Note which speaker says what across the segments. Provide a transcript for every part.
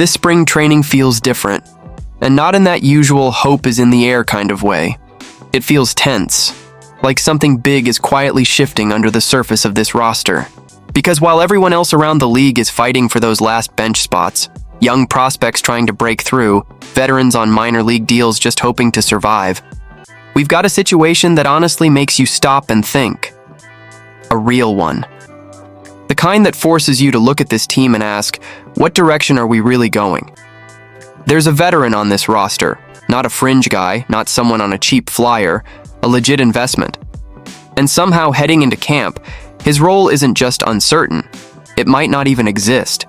Speaker 1: This spring training feels different, and not in that usual hope is in the air kind of way. It feels tense, like something big is quietly shifting under the surface of this roster. Because while everyone else around the league is fighting for those last bench spots, young prospects trying to break through, veterans on minor league deals just hoping to survive, we've got a situation that honestly makes you stop and think. A real one. The kind that forces you to look at this team and ask, what direction are we really going? There's a veteran on this roster, not a fringe guy, not someone on a cheap flyer, a legit investment. And somehow heading into camp, his role isn't just uncertain, it might not even exist.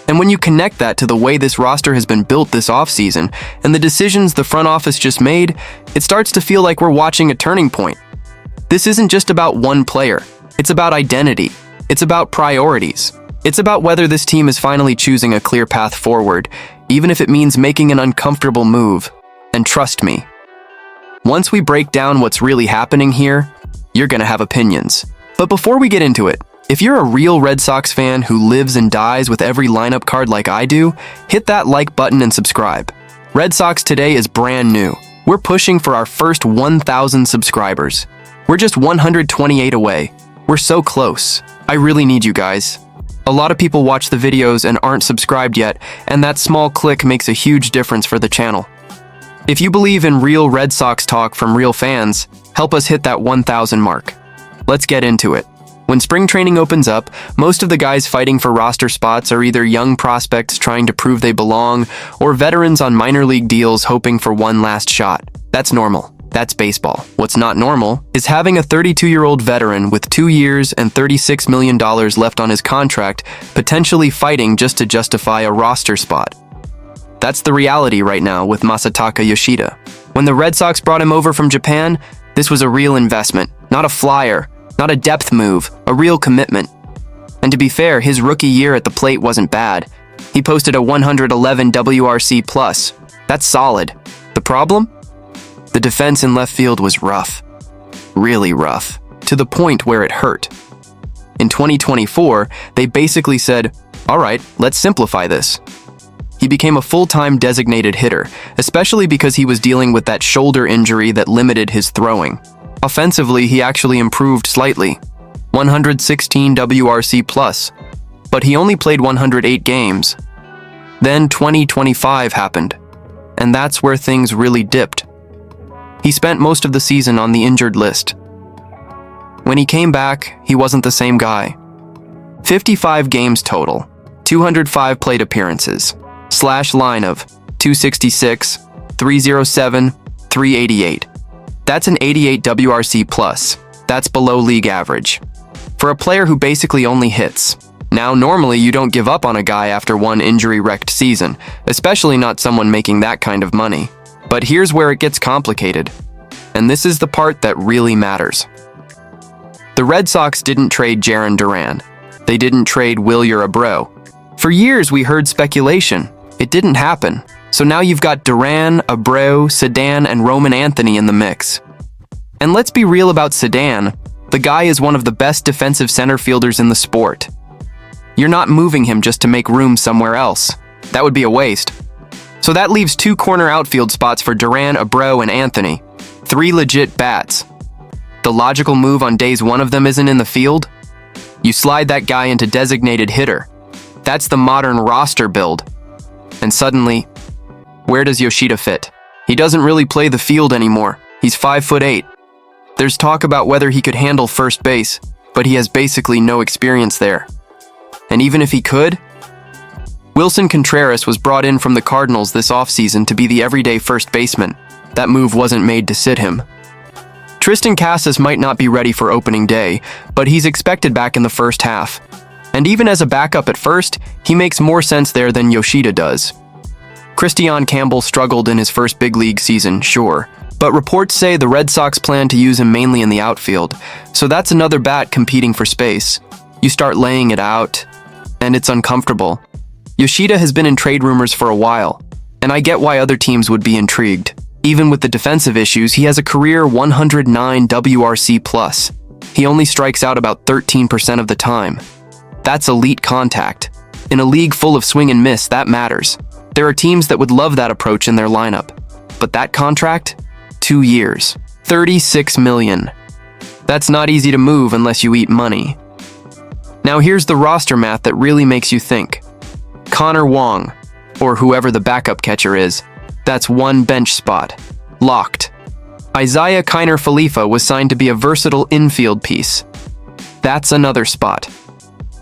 Speaker 1: And when you connect that to the way this roster has been built this offseason and the decisions the front office just made, it starts to feel like we're watching a turning point. This isn't just about one player, it's about identity, it's about priorities. It's about whether this team is finally choosing a clear path forward, even if it means making an uncomfortable move. And trust me, once we break down what's really happening here, you're gonna have opinions. But before we get into it, if you're a real Red Sox fan who lives and dies with every lineup card like I do, hit that like button and subscribe. Red Sox Today is brand new. We're pushing for our first 1,000 subscribers. We're just 128 away. We're so close. I really need you guys. A lot of people watch the videos and aren't subscribed yet, and that small click makes a huge difference for the channel. If you believe in real Red Sox talk from real fans, help us hit that 1,000 mark. Let's get into it. When spring training opens up, most of the guys fighting for roster spots are either young prospects trying to prove they belong, or veterans on minor league deals hoping for one last shot. That's normal. That's baseball. What's not normal is having a 32-year-old veteran with 2 years and $36 million left on his contract potentially fighting just to justify a roster spot. That's the reality right now with Masataka Yoshida. When the Red Sox brought him over from Japan, this was a real investment, not a flyer, not a depth move, a real commitment. And to be fair, his rookie year at the plate wasn't bad. He posted a 111 WRC+. That's solid. The problem? The defense in left field was rough. Really rough. To the point where it hurt. In 2024, they basically said, all right, let's simplify this. He became a full-time designated hitter, especially because he was dealing with that shoulder injury that limited his throwing. Offensively, he actually improved slightly. 116 WRC+, but he only played 108 games. Then 2025 happened, and that's where things really dipped. He spent most of the season on the injured list. When he came back, he wasn't the same guy. 55 games total, 205 plate appearances, /line of 266, 307, 388. That's an 88 WRC+. That's below league average. For a player who basically only hits. Now, normally you don't give up on a guy after one injury-wrecked season, especially not someone making that kind of money. But here's where it gets complicated. And this is the part that really matters. The Red Sox didn't trade Jarren Duran. They didn't trade Wilyer Abreu. For years we heard speculation. It didn't happen. So now you've got Duran, Abreu, Sedan, and Roman Anthony in the mix. And let's be real about Sedan. The guy is one of the best defensive center fielders in the sport. You're not moving him just to make room somewhere else. That would be a waste. So that leaves 2 corner outfield spots for Duran, Abreu, and Anthony. 3 legit bats. The logical move on days one of them isn't in the field? You slide that guy into designated hitter. That's the modern roster build. And suddenly, where does Yoshida fit? He doesn't really play the field anymore. He's 5'8". There's talk about whether he could handle first base, but he has basically no experience there. And even if he could, Wilson Contreras was brought in from the Cardinals this offseason to be the everyday first baseman. That move wasn't made to sit him. Tristan Casas might not be ready for opening day, but he's expected back in the first half. And even as a backup at first, he makes more sense there than Yoshida does. Christian Campbell struggled in his first big league season, sure, but reports say the Red Sox plan to use him mainly in the outfield, so that's another bat competing for space. You start laying it out, and it's uncomfortable. Yoshida has been in trade rumors for a while, and I get why other teams would be intrigued. Even with the defensive issues, he has a career 109 WRC+. He only strikes out about 13% of the time. That's elite contact. In a league full of swing and miss, that matters. There are teams that would love that approach in their lineup. But that contract? 2 years. $36 million. That's not easy to move unless you eat money. Now here's the roster math that really makes you think. Connor Wong, or whoever the backup catcher is, that's one bench spot. Locked. Isaiah Kiner Falefa was signed to be a versatile infield piece. That's another spot.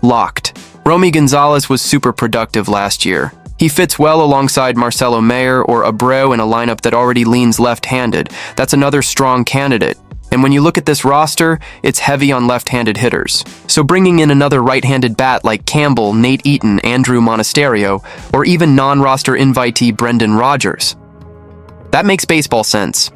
Speaker 1: Locked. Romy Gonzalez was super productive last year. He fits well alongside Marcelo Mayer or Abreu in a lineup that already leans left-handed. That's another strong candidate. And when you look at this roster, it's heavy on left-handed hitters. So bringing in another right-handed bat like Campbell, Nate Eaton, Andrew Monasterio, or even non-roster invitee Brendan Rodgers. That makes baseball sense.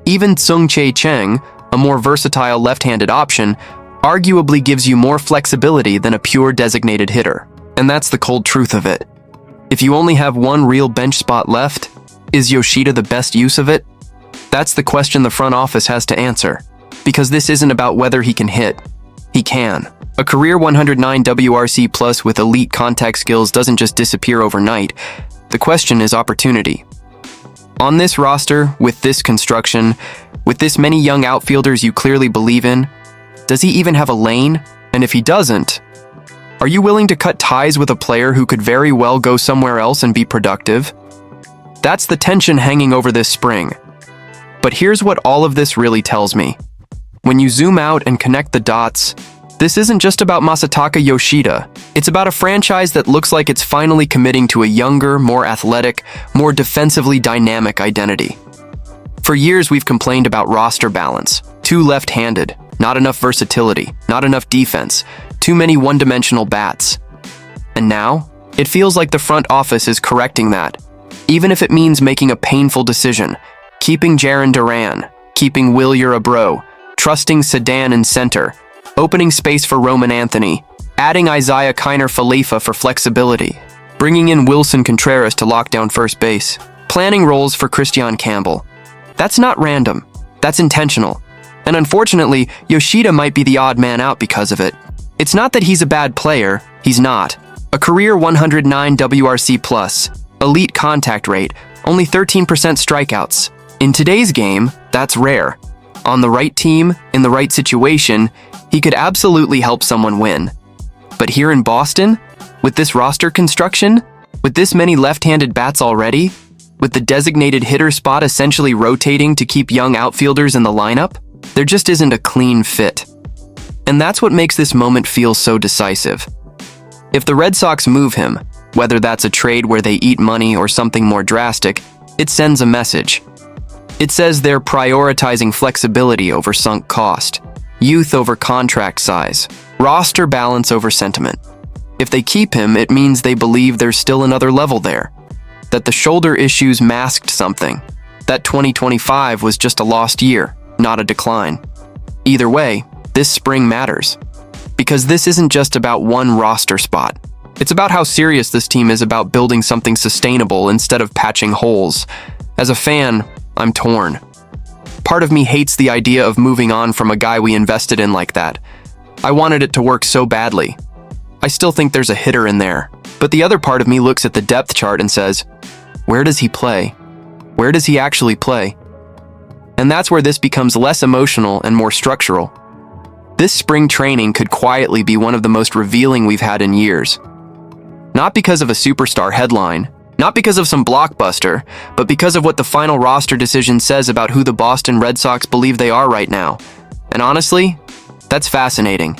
Speaker 1: Even Tsung-Che Cheng, a more versatile left-handed option, arguably gives you more flexibility than a pure designated hitter. And that's the cold truth of it. If you only have one real bench spot left, is Yoshida the best use of it? That's the question the front office has to answer. Because this isn't about whether he can hit. He can. A career 109 WRC plus with elite contact skills doesn't just disappear overnight. The question is opportunity. On this roster, with this construction, with this many young outfielders you clearly believe in, does he even have a lane? And if he doesn't, are you willing to cut ties with a player who could very well go somewhere else and be productive? That's the tension hanging over this spring. But here's what all of this really tells me. When you zoom out and connect the dots, this isn't just about Masataka Yoshida. It's about a franchise that looks like it's finally committing to a younger, more athletic, more defensively dynamic identity. For years, we've complained about roster balance. Too left-handed, not enough versatility, not enough defense, too many one-dimensional bats. And now, it feels like the front office is correcting that, even if it means making a painful decision. Keeping Jarren Duran, keeping Wilyer Abreu, trusting Sedan in center, opening space for Roman Anthony, adding Isaiah Kiner Falefa for flexibility, bringing in Wilson Contreras to lock down first base, planning roles for Christian Campbell. That's not random, that's intentional. And unfortunately, Yoshida might be the odd man out because of it. It's not that he's a bad player, he's not. A career 109 WRC plus, elite contact rate, only 13% strikeouts. In today's game, that's rare. On the right team, in the right situation, he could absolutely help someone win. But here in Boston, with this roster construction, with this many left-handed bats already, with the designated hitter spot essentially rotating to keep young outfielders in the lineup, there just isn't a clean fit. And that's what makes this moment feel so decisive. If the Red Sox move him, whether that's a trade where they eat money or something more drastic, it sends a message. It says they're prioritizing flexibility over sunk cost, youth over contract size, roster balance over sentiment. If they keep him, it means they believe there's still another level there, that the shoulder issues masked something, that 2025 was just a lost year, not a decline. Either way, this spring matters, because this isn't just about one roster spot. It's about how serious this team is about building something sustainable instead of patching holes. As a fan, I'm torn. Part of me hates the idea of moving on from a guy we invested in like that. I wanted it to work so badly. I still think there's a hitter in there. But the other part of me looks at the depth chart and says, where does he play? Where does he actually play? And that's where this becomes less emotional and more structural. This spring training could quietly be one of the most revealing we've had in years. Not because of a superstar headline, not because of some blockbuster, but because of what the final roster decision says about who the Boston Red Sox believe they are right now. And honestly, that's fascinating.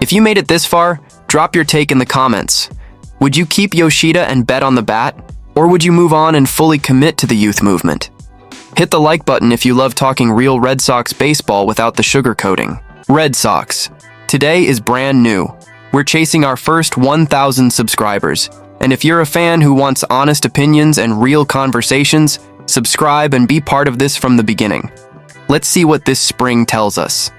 Speaker 1: If you made it this far, drop your take in the comments. Would you keep Yoshida and bet on the bat? Or would you move on and fully commit to the youth movement? Hit the like button if you love talking real Red Sox baseball without the sugarcoating. Red Sox. Today is brand new. We're chasing our first 1,000 subscribers. And if you're a fan who wants honest opinions and real conversations, subscribe and be part of this from the beginning. Let's see what this spring tells us.